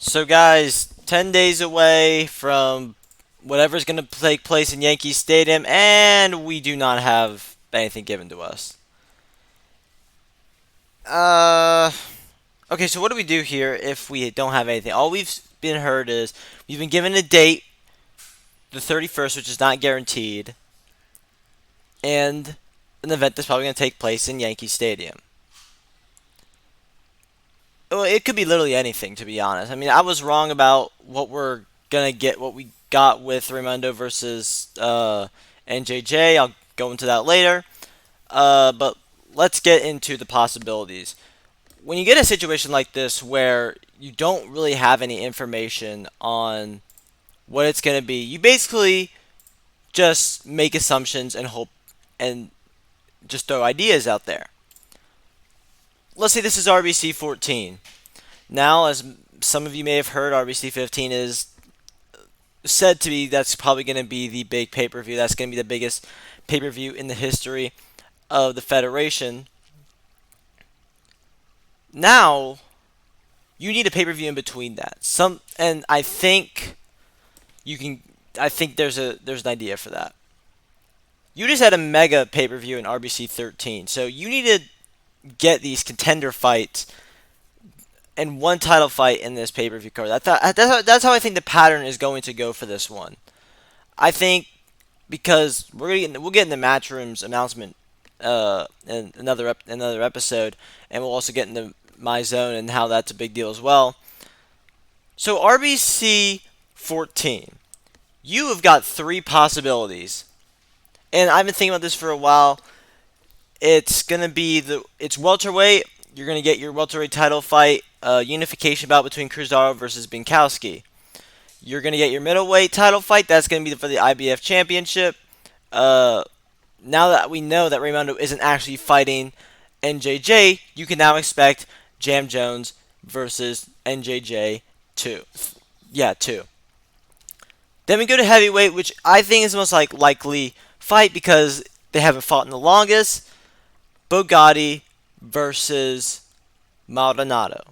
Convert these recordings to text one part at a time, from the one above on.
So, guys, 10 days away from whatever's going to take place in Yankee Stadium, and we do not have anything given to us. Uh, okay, so what do we do here if we don't have anything? All we've been heard is we've been given a date, the 31st, which is not guaranteed, and an event that's probably going to take place in Yankee Stadium. Well, it could be literally anything, to be honest. I mean, I was wrong about what we're gonna get, what we got with Raimundo versus NJJ. I'll go into that later. But let's get into the possibilities. When you get a situation like this where you don't really have any information on what it's gonna be, you basically just make assumptions and hope and just throw ideas out there. Let's say this is RBC 14. Now, as some of you may have heard, RBC 15 is said to be that's probably going to be the big pay per view. That's going to be the biggest pay per view in the history of the Federation. Now, you need a pay per view in between that. And I think you can. I think there's an idea for that. You just had a mega pay per view in RBC 13, so you need to get these contender fights and one title fight in this pay per view card. That's how I think the pattern is going to go for this one. I think because we'll get in the match rooms announcement in another episode, and we'll also get into my zone and how that's a big deal as well. So RBC 14, you have got three possibilities, and I've been thinking about this for a while. It's gonna be it's welterweight. You're gonna get your welterweight title fight, unification bout between Cruzaro versus Binkowski. You're going to get your middleweight title fight. That's going to be for the IBF championship. Now that we know that Raimundo isn't actually fighting NJJ, you can now expect Jam Jones versus NJJ 2. Yeah, 2. Then we go to heavyweight, which I think is the most likely fight because they haven't fought in the longest. Bugatti versus Maldonado.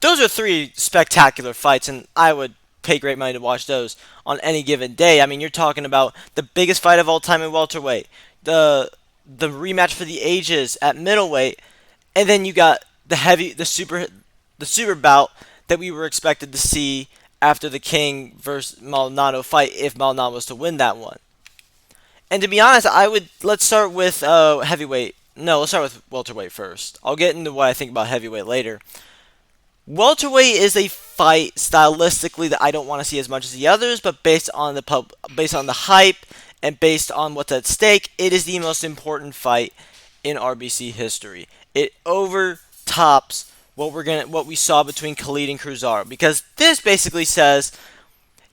Those are three spectacular fights, and I would pay great money to watch those on any given day. I mean, you're talking about the biggest fight of all time in welterweight, the rematch for the ages at middleweight, and then you got the super bout that we were expected to see after the King versus Maldonado fight if Maldonado was to win that one. And to be honest, let's start with heavyweight. No, let's start with welterweight first. I'll get into what I think about heavyweight later. Welterweight is a fight stylistically that I don't want to see as much as the others, but based on the hype and based on what's at stake, it is the most important fight in RBC history. It overtops what we saw between Khalid and Cruzaro, because this basically says,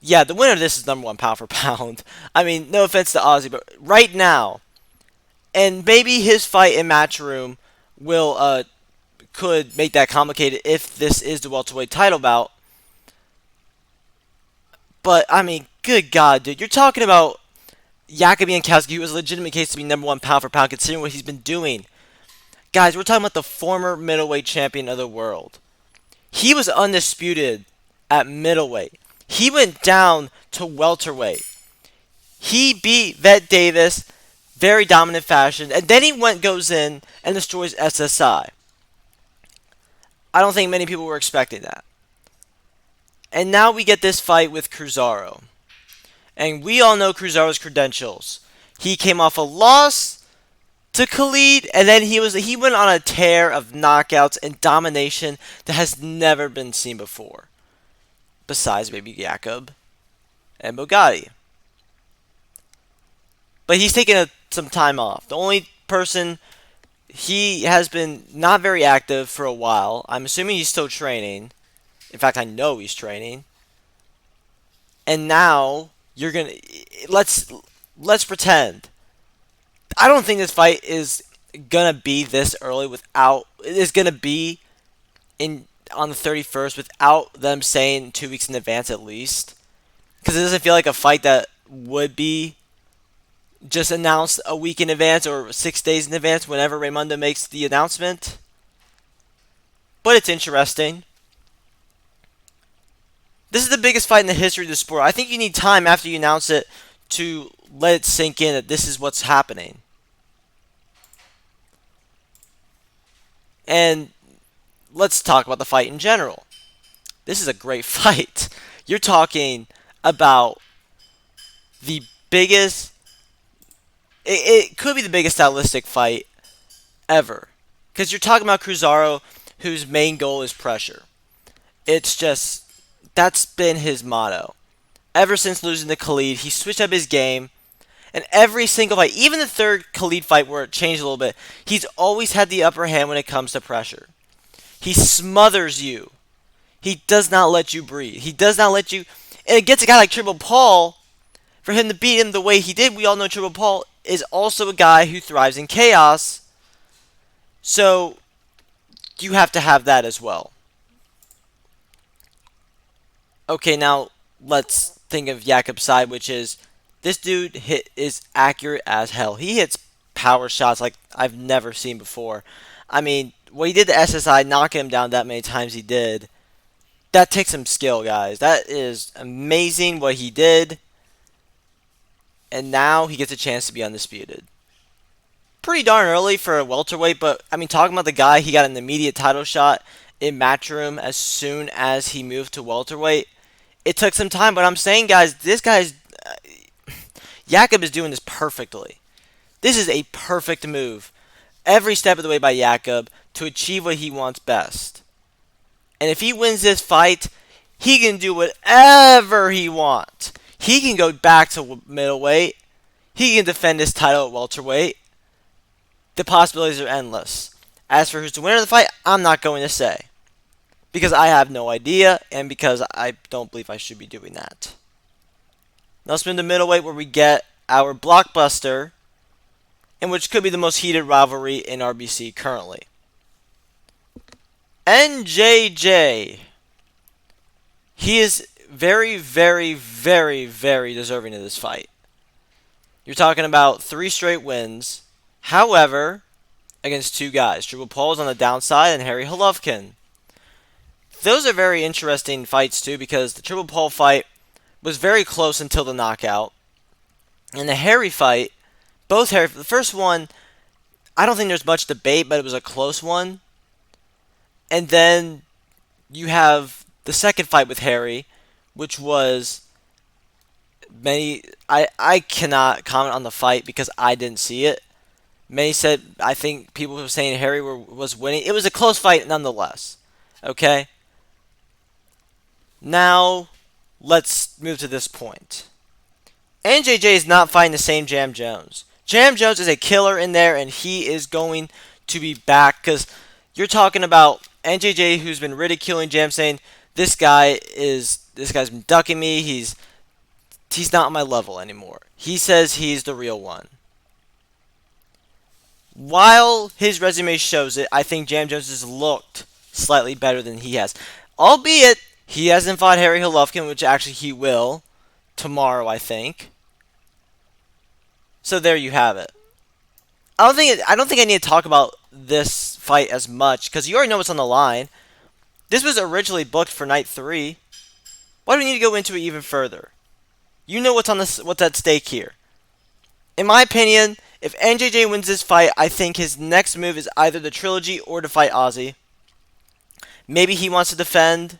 yeah, the winner of this is number one pound for pound. I mean, no offense to Ozzy, but right now, and maybe his fight in Matchroom will could make that complicated if this is the welterweight title bout. But, I mean, good God, dude. You're talking about Jacob Binkowski, who was a legitimate case to be number one pound for pound, considering what he's been doing. Guys, we're talking about the former middleweight champion of the world. He was undisputed at middleweight. He went down to welterweight. He beat Vet Davis, very dominant fashion, and then he goes in and destroys SSI. I don't think many people were expecting that. And now we get this fight with Cruzaro. And we all know Cruzaro's credentials. He came off a loss to Khalid, and then he went on a tear of knockouts and domination that has never been seen before. Besides maybe Jacob and Bugatti. But he's taken some time off. The only person, he has been not very active for a while. I'm assuming he's still training. In fact, I know he's training. And now you're gonna let's pretend. I don't think this fight is gonna be this early without. It is gonna be in on the 31st without them saying 2 weeks in advance at least, because it doesn't feel like a fight that would be just announced a week in advance or 6 days in advance whenever Raimundo makes the announcement. But it's interesting. This is the biggest fight in the history of the sport. I think you need time after you announce it to let it sink in that this is what's happening. And let's talk about the fight in general. This is a great fight. You're talking about the biggest, it could be the biggest stylistic fight ever. Because you're talking about Cruzeiro, whose main goal is pressure. It's just, that's been his motto. Ever since losing to Khalid, he switched up his game. And every single fight, even the third Khalid fight where it changed a little bit, he's always had the upper hand when it comes to pressure. He smothers you. He does not let you breathe. He does not let you... And it gets a guy like Triple Paul, for him to beat him the way he did, we all know Triple Paul is also a guy who thrives in chaos. So, you have to have that as well. Okay, now let's think of Jakob's side, which is this dude is accurate as hell. He hits power shots like I've never seen before. I mean, what he did to SSI, knocking him down that many times he did, that takes some skill, guys. That is amazing what he did. And now he gets a chance to be undisputed. Pretty darn early for a welterweight, but I mean, talking about the guy, he got an immediate title shot in Matchroom as soon as he moved to welterweight. It took some time, but I'm saying, guys, this guy's... Jakob is doing this perfectly. This is a perfect move. Every step of the way by Jakob to achieve what he wants best. And if he wins this fight, he can do whatever he wants. He can go back to middleweight. He can defend his title at welterweight. The possibilities are endless. As for who's the winner of the fight, I'm not going to say. Because I have no idea, and because I don't believe I should be doing that. Now let's move to middleweight, where we get our blockbuster, and which could be the most heated rivalry in RBC currently. NJJ. He is very, very, very, very deserving of this fight. You're talking about 3 straight wins. However, against 2 guys. Triple Paul's on the downside and Harry Golovkin. Those are very interesting fights too, because the Triple Paul fight was very close until the knockout. And the Harry fight, the first one, I don't think there's much debate, but it was a close one. And then you have the second fight with Harry, which was I cannot comment on the fight because I didn't see it. Many said, I think people were saying Harry was winning. It was a close fight nonetheless. Okay? Now, let's move to this point. NJJ is not fighting the same Jam Jones. Jam Jones is a killer in there, and he is going to be back, because you're talking about NJJ, who's been ridiculing Jam, saying, this guy's been ducking me, he's not on my level anymore. He says he's the real one. While his resume shows it, I think Jam Jones has looked slightly better than he has. Albeit, he hasn't fought Harry Golovkin, which actually he will tomorrow, I think. So there you have it. I don't think I need to talk about this fight as much, because you already know what's on the line. This was originally booked for night 3. Why do we need to go into it even further? You know what's at stake here. In my opinion, if NJJ wins this fight, I think his next move is either the trilogy or to fight Ozzy. Maybe he wants to defend.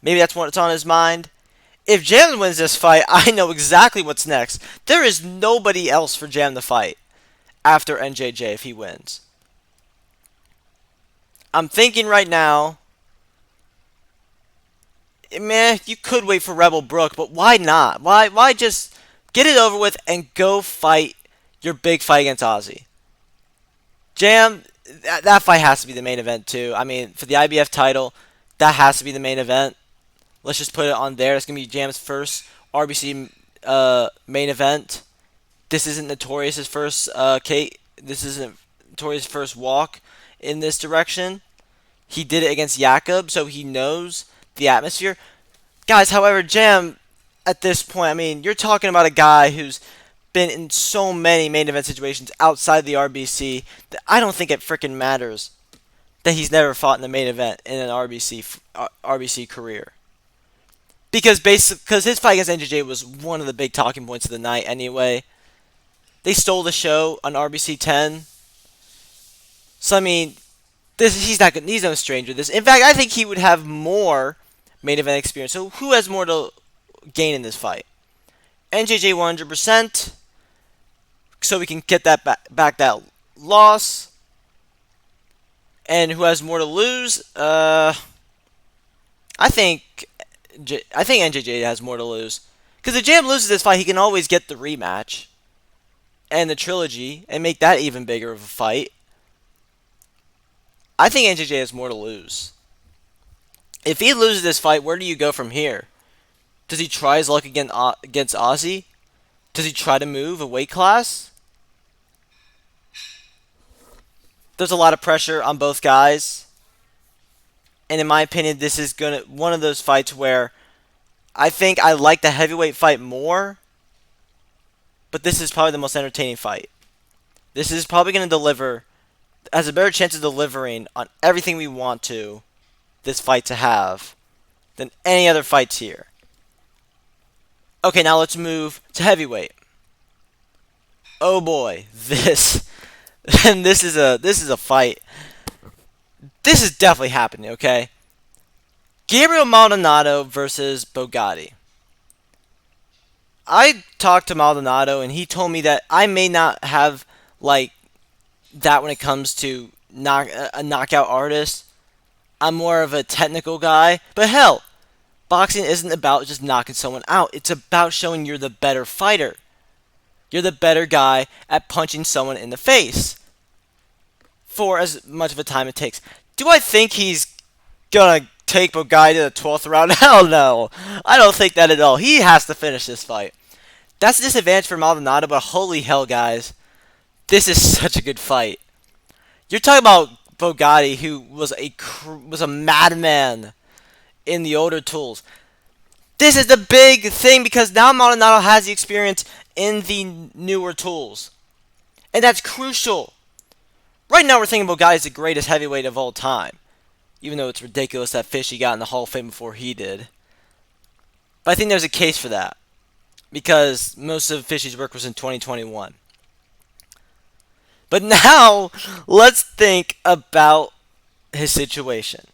Maybe that's what's on his mind. If Jam wins this fight, I know exactly what's next. There is nobody else for Jam to fight after NJJ if he wins. I'm thinking right now, man, you could wait for Rebel Brook, but why not? Why just get it over with and go fight your big fight against Ozzy? Jam, that fight has to be the main event too. I mean, for the IBF title, that has to be the main event. Let's just put it on there. That's going to be Jam's first RBC main event. This isn't Notorious's first This isn't Notorious's first walk in this direction. He did it against Jakob, so he knows the atmosphere. Guys, however, Jam, at this point, I mean, you're talking about a guy who's been in so many main event situations outside the RBC that I don't think it freaking matters that he's never fought in the main event in an RBC career. Because his fight against NJJ was one of the big talking points of the night anyway. They stole the show on RBC 10. So I mean, he's no stranger to this. In fact, I think he would have more main event experience. So who has more to gain in this fight? NJJ 100%. So we can get that back that loss. And who has more to lose? I think NJJ has more to lose. Because if JM loses this fight, he can always get the rematch and the trilogy and make that even bigger of a fight. I think NJJ has more to lose. If he loses this fight, where do you go from here? Does he try his luck against Ozzy? Does he try to move a weight class? There's a lot of pressure on both guys. And in my opinion, this is one of those fights where I think I like the heavyweight fight more. But this is probably the most entertaining fight. This is probably going to deliver, has a better chance of delivering on everything we want this fight to have than any other fights here. Okay, now let's move to heavyweight. Oh boy, this is a fight. This is definitely happening, okay? Gabriel Maldonado versus Bugatti. I talked to Maldonado and he told me that I may not have like that when it comes to a knockout artist. I'm more of a technical guy, but hell, boxing isn't about just knocking someone out. It's about showing you're the better fighter. You're the better guy at punching someone in the face for as much of a time it takes. Do I think he's gonna take Bugatti to the 12th round? Hell no. I don't think that at all. He has to finish this fight. That's a disadvantage for Maldonado, but holy hell, guys. This is such a good fight. You're talking about Bugatti, who was a madman in the older tools. This is the big thing because now Maldonado has the experience in the newer tools. And that's crucial. Right now we're thinking Bugatti's the greatest heavyweight of all time. Even though it's ridiculous that Fishy got in the Hall of Fame before he did. But I think there's a case for that. Because most of Fishy's work was in 2021. But now, let's think about his situation.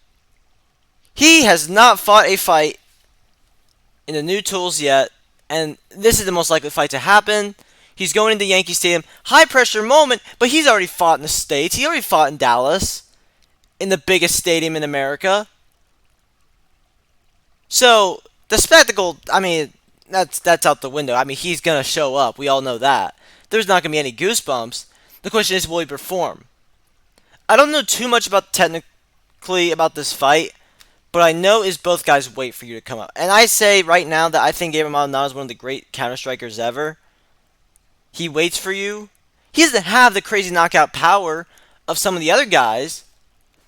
He has not fought a fight in the new tools yet, and this is the most likely fight to happen. He's going into Yankee Stadium. High pressure moment, but he's already fought in the States. He already fought in Dallas, in the biggest stadium in America. So, the spectacle, I mean, that's out the window. I mean, he's going to show up. We all know that. There's not going to be any goosebumps. The question is, will he perform? I don't know too much technically about this fight, but I know is both guys wait for you to come up. And I say right now that I think Gabriel Maldonado is one of the great counter-strikers ever. He waits for you. He doesn't have the crazy knockout power of some of the other guys,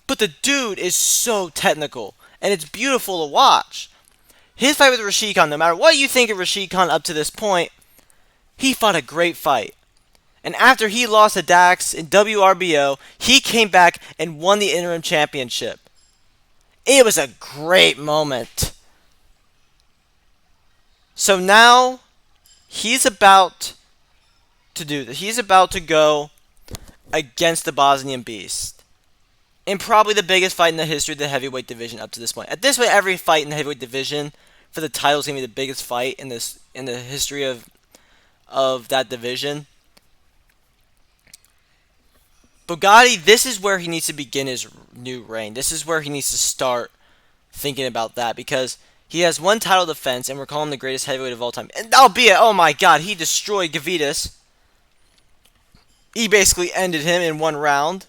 but the dude is so technical, and it's beautiful to watch. His fight with Rashid Khan, no matter what you think of Rashid Khan up to this point, he fought a great fight. And after he lost to Dax in WRBO, he came back and won the interim championship. It was a great moment. So now, he's about to do this. He's about to go against the Bosnian Beast. In probably the biggest fight in the history of the heavyweight division up to this point. At this point, every fight in the heavyweight division for the title is going to be the biggest fight in the history of that division. Bugatti, this is where he needs to begin his new reign. This is where he needs to start thinking about that because he has one title defense and we're calling him the greatest heavyweight of all time. And albeit, oh my god, he destroyed Gavitas. He basically ended him in one round.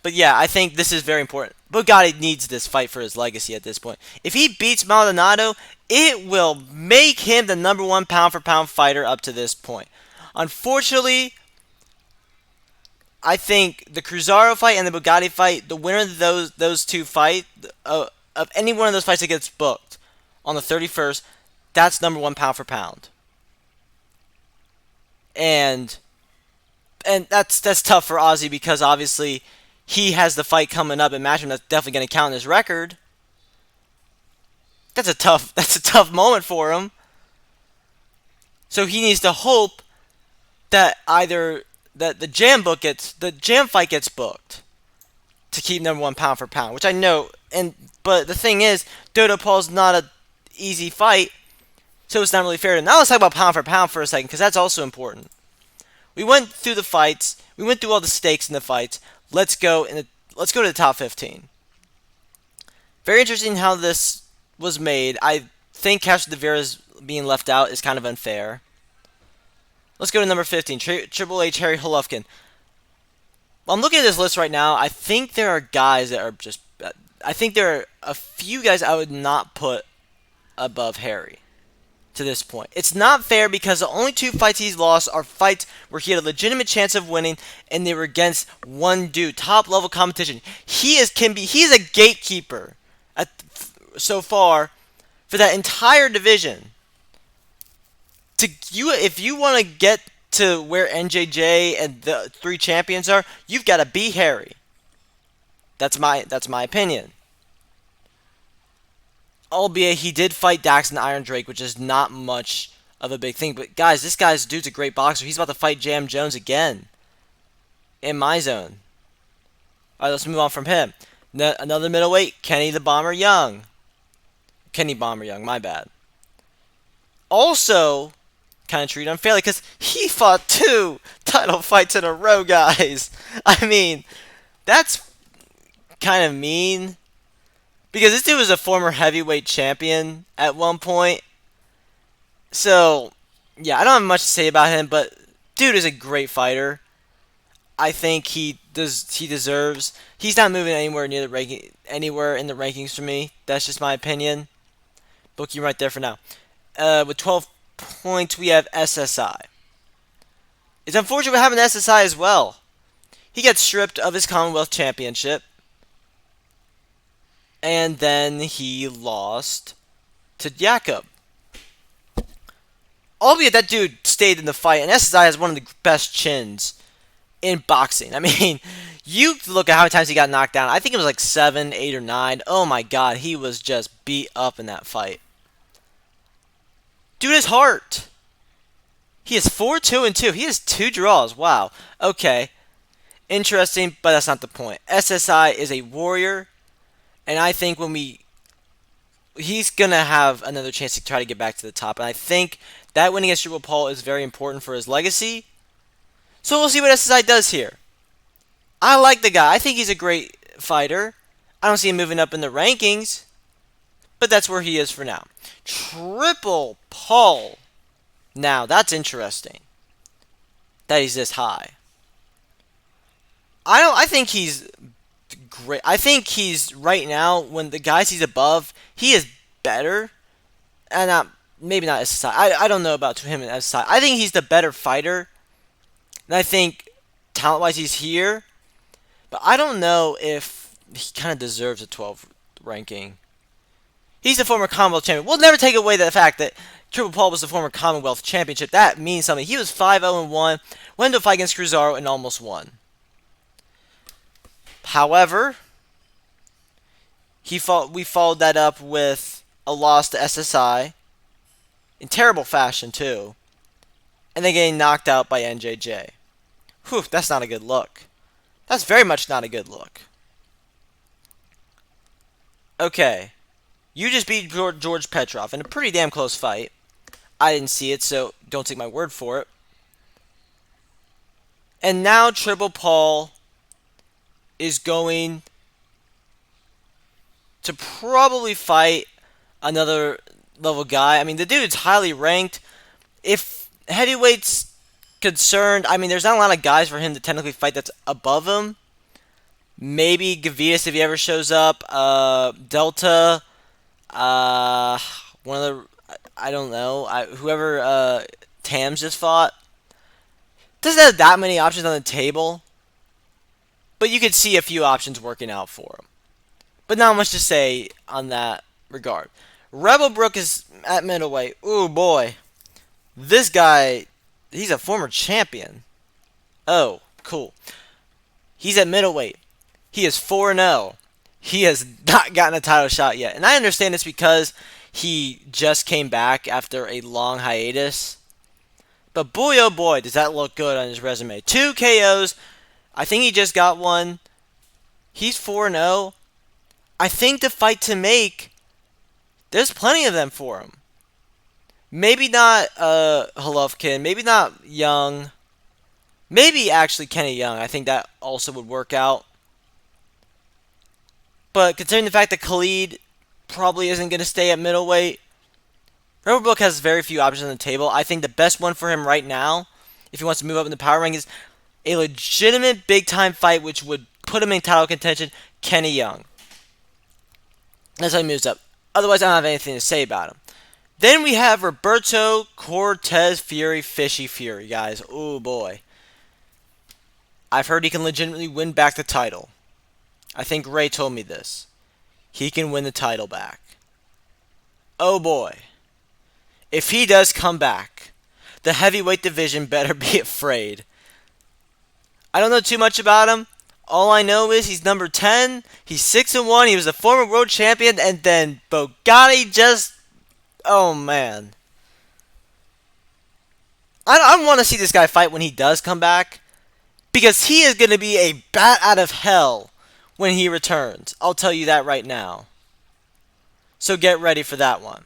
But yeah, I think this is very important. Bugatti needs this fight for his legacy at this point. If he beats Maldonado, it will make him the #1 pound-for-pound fighter up to this point. Unfortunately, I think the Cruzaro fight and the Bugatti fight, the winner of those two fights, of any one of those fights that gets booked on the 31st, that's #1 pound for pound. And that's tough for Ozzy because obviously he has the fight coming up in Matchroom that's definitely going to count in his record. That's a tough moment for him. So he needs to hope that either that the jam fight gets booked to keep #1 pound for pound, which I know. But the thing is, Dodo Paul's not a easy fight, so it's not really fair. Now let's talk about pound for pound for a second, because that's also important. We went through the fights. We went through all the stakes in the fights. Let's go to the top 15. Very interesting how this was made. I think Castro De Vera's being left out is kind of unfair. Let's go to number 15, Triple H Harry Golovkin. I'm looking at this list right now. I think there are guys that are just... I think there are a few guys I would not put above Harry to this point. It's not fair because the only 2 fights he's lost are fights where he had a legitimate chance of winning, and they were against one dude, top level competition. He is a gatekeeper so far for that entire division. If you want to get to where NJJ and the 3 champions are, you've got to be Harry. That's my opinion. Albeit he did fight Dax and Iron Drake, which is not much of a big thing. But guys, dude's a great boxer. He's about to fight Jam Jones again in my zone. All right, let's move on from him. Another middleweight, Kenny the Bomber Young. Kenny Bomber Young, my bad. Also, kind of treated unfairly because he fought 2 title fights in a row, guys. I mean, that's kind of mean. Because this dude was a former heavyweight champion at one point. So, yeah, I don't have much to say about him, but dude is a great fighter. I think he deserves... He's not moving anywhere in the rankings for me. That's just my opinion. Book you right there for now. With 12 points, we have SSI. It's unfortunate what happened to SSI as well. He gets stripped of his Commonwealth Championship. And then he lost to Jakob. Albeit that dude stayed in the fight, and SSI has one of the best chins in boxing. I mean, you look at how many times he got knocked down. I think it was like 7, 8, or 9. Oh my god, he was just beat up in that fight. Dude is heart. He is 4-2-2. He has 2 draws. Wow. Okay. Interesting, but that's not the point. SSI is a warrior. And I think he's going to have another chance to try to get back to the top. And I think that win against Triple Paul is very important for his legacy. So we'll see what SSI does here. I like the guy. I think he's a great fighter. I don't see him moving up in the rankings. But that's where he is for now. Triple Paul. Now, that's interesting. That he's this high. I think he's... great. I think he's right now, when the guys he's above, he is better. And maybe not SSI. I don't know about him and SSI. I think he's the better fighter. And I think talent-wise he's here. But I don't know if he kind of deserves a 12 ranking. He's the former Commonwealth champion. We'll never take away the fact that Triple Paul was the former Commonwealth championship. That means something. He was 5-0-1, went into a fight against Cruzaro and almost won. However, we followed that up with a loss to SSI in terrible fashion too, and then getting knocked out by NJJ. Whew, that's not a good look. That's very much not a good look. Okay, you just beat George Petrov in a pretty damn close fight. I didn't see it, so don't take my word for it. And now Triple Paul is going to probably fight another level guy. I mean, the dude's highly ranked. If heavyweight's concerned, I mean, there's not a lot of guys for him to technically fight that's above him. Maybe Gavitas if he ever shows up. Delta. One of the... I don't know. Whoever Tams just fought. Doesn't have that many options on the table. But you could see a few options working out for him. But not much to say on that regard. Rebel Brook is at middleweight. Ooh, boy. This guy, he's a former champion. Oh, cool. He's at middleweight. He is 4-0. He has not gotten a title shot yet. And I understand this because he just came back after a long hiatus. But boy, oh boy, does that look good on his resume. 2 KOs. I think he just got one. He's 4-0. I think the fight to make, there's plenty of them for him. Maybe not Golovkin. Maybe not Young. Maybe actually Kenny Young. I think that also would work out. But considering the fact that Khalid probably isn't going to stay at middleweight, Book has very few options on the table. I think the best one for him right now, if he wants to move up in the power rank, is a legitimate big-time fight which would put him in title contention, Kenny Young. That's how he moves up. Otherwise, I don't have anything to say about him. Then we have Roberto Cortez Fury, Fishy Fury, guys. Oh, boy. I've heard he can legitimately win back the title. I think Ray told me this. He can win the title back. Oh, boy. If he does come back, the heavyweight division better be afraid. I don't know too much about him. All I know is he's number 10. He's 6-1. He was a former world champion. And then Bugatti just... Oh, man. I want to see this guy fight when he does come back. Because he is going to be a bat out of hell when he returns. I'll tell you that right now. So get ready for that one.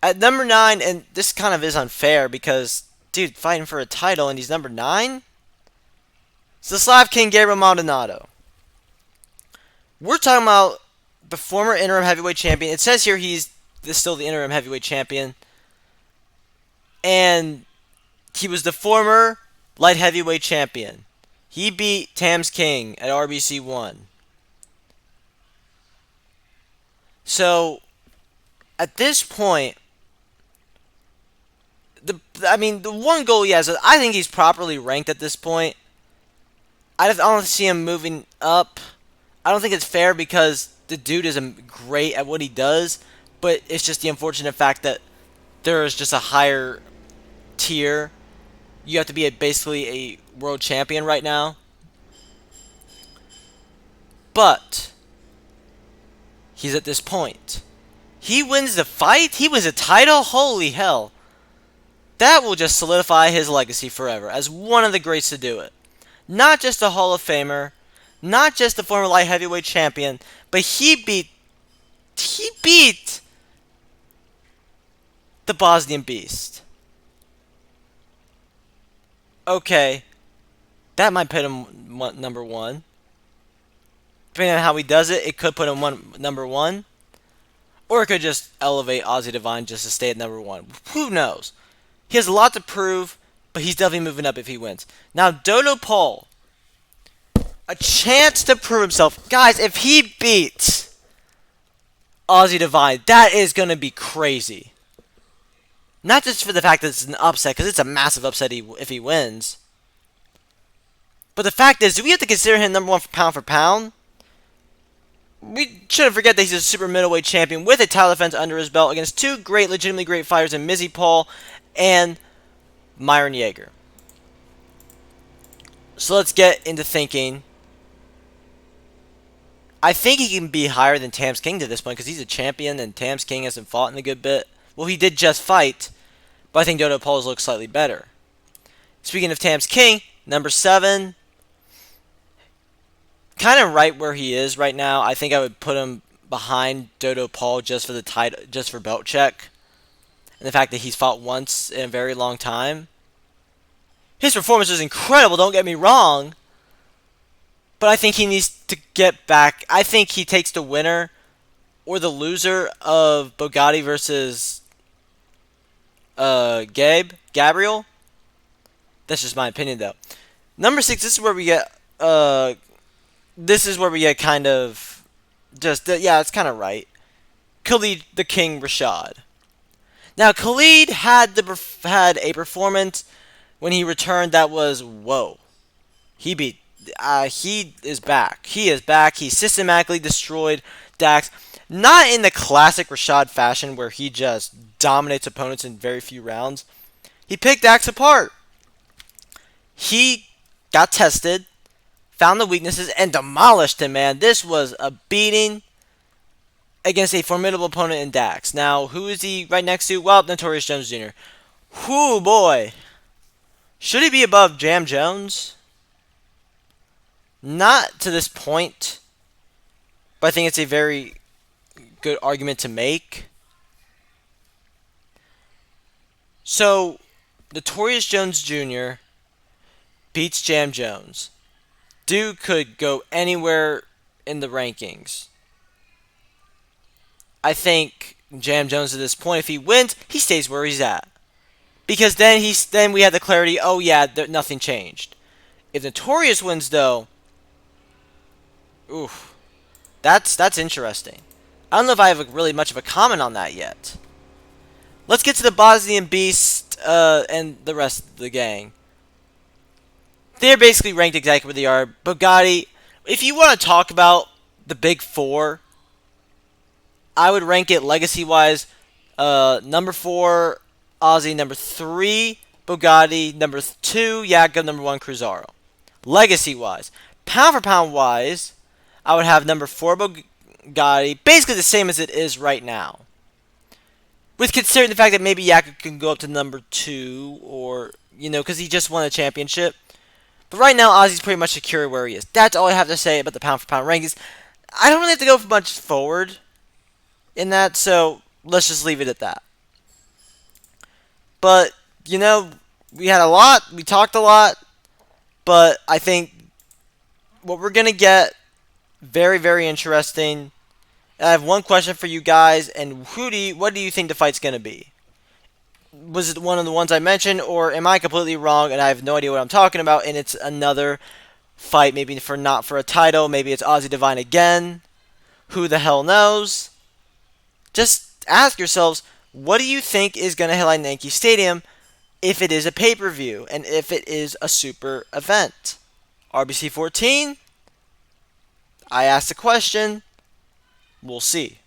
At number 9, and this kind of is unfair because, dude, fighting for a title and he's number 9? It's the Slav King Gabriel Maldonado. We're talking about the former interim heavyweight champion. It says here he's still the interim heavyweight champion. And he was the former light heavyweight champion. He beat Tams King at RBC 1. So, at this point, the one goal he has, I think he's properly ranked at this point. I don't see him moving up. I don't think it's fair because the dude is great at what he does, but it's just the unfortunate fact that there is just a higher tier. You have to be basically a world champion right now. But he's at this point. He wins the fight? He wins a title? Holy hell. That will just solidify his legacy forever as one of the greats to do it. Not just a Hall of Famer, not just the former light heavyweight champion, but he beat the Bosnian Beast. Okay, that might put him number 1. Depending on how he does it, it could put him number 1. Or it could just elevate Ozzy Divine just to stay at number 1. Who knows? He has a lot to prove, but he's definitely moving up if he wins. Now, Dodo Paul. A chance to prove himself. Guys, if he beats Ozzy Divine, that is going to be crazy. Not just for the fact that it's an upset, because it's a massive upset if he wins. But the fact is, do we have to consider him number 1 for pound? We shouldn't forget that he's a super middleweight champion with a title defense under his belt against 2 legitimately great fighters in Mizzy Paul and Myron Yeager. So let's get into thinking. I think he can be higher than Tams King to this point because he's a champion and Tams King hasn't fought in a good bit. Well, he did just fight, but I think Dodo Paul's looks slightly better. Speaking of Tams King, number 7, kind of right where he is right now. I think I would put him behind Dodo Paul just for the title, just for belt check, and the fact that he's fought once in a very long time. His performance was incredible. Don't get me wrong. But I think he needs to get back. I think he takes the winner or the loser of Bugatti versus Gabriel. That's just my opinion, though. Number 6. This is where we get. Kind of just yeah. It's kind of right. Khalid the King Rashad. Now Khalid had a performance when he returned that was whoa. He is back. He is back. He systematically destroyed Dax. Not in the classic Rashad fashion where he just dominates opponents in very few rounds. He picked Dax apart. He got tested, found the weaknesses, and demolished him, man. This was a beating. against a formidable opponent in Dax. Now, who is he right next to? Well, Notorious Jones Jr. Whoo, boy. Should he be above Jam Jones? Not to this point, but I think it's a very good argument to make. So, Notorious Jones Jr. beats Jam Jones. Dude could go anywhere in the rankings. I think Jam Jones at this point, if he wins, he stays where he's at. Because then we have the clarity, oh yeah, nothing changed. If Notorious wins though, oof, that's interesting. I don't know if I have really much of a comment on that yet. Let's get to the Bosnian Beast and the rest of the gang. They're basically ranked exactly where they are. Bugatti, if you want to talk about the big four, I would rank it legacy-wise. Number 4, Ozzy. Number 3, Bugatti. Number 2, Yaga. Number 1, Cruzaro. Legacy-wise. Pound for pound-wise, I would have number 4, Bugatti. Basically the same as it is right now. With considering the fact that maybe Yaga can go up to number 2, or, because he just won a championship. But right now, Ozzy's pretty much secure where he is. That's all I have to say about the pound for pound rankings. I don't really have to go much forward in that, so let's just leave it at that. But, we had a lot, we talked a lot, but I think what we're going to get, very, very interesting. And I have one question for you guys, and what do you think the fight's going to be? Was it one of the ones I mentioned, or am I completely wrong and I have no idea what I'm talking about, and it's another fight, maybe not for a title, maybe it's Ozzy Divine again? Who the hell knows? Just ask yourselves, what do you think is going to headline Yankee Stadium if it is a pay-per-view and if it is a super event? RBC 14? I asked the question. We'll see.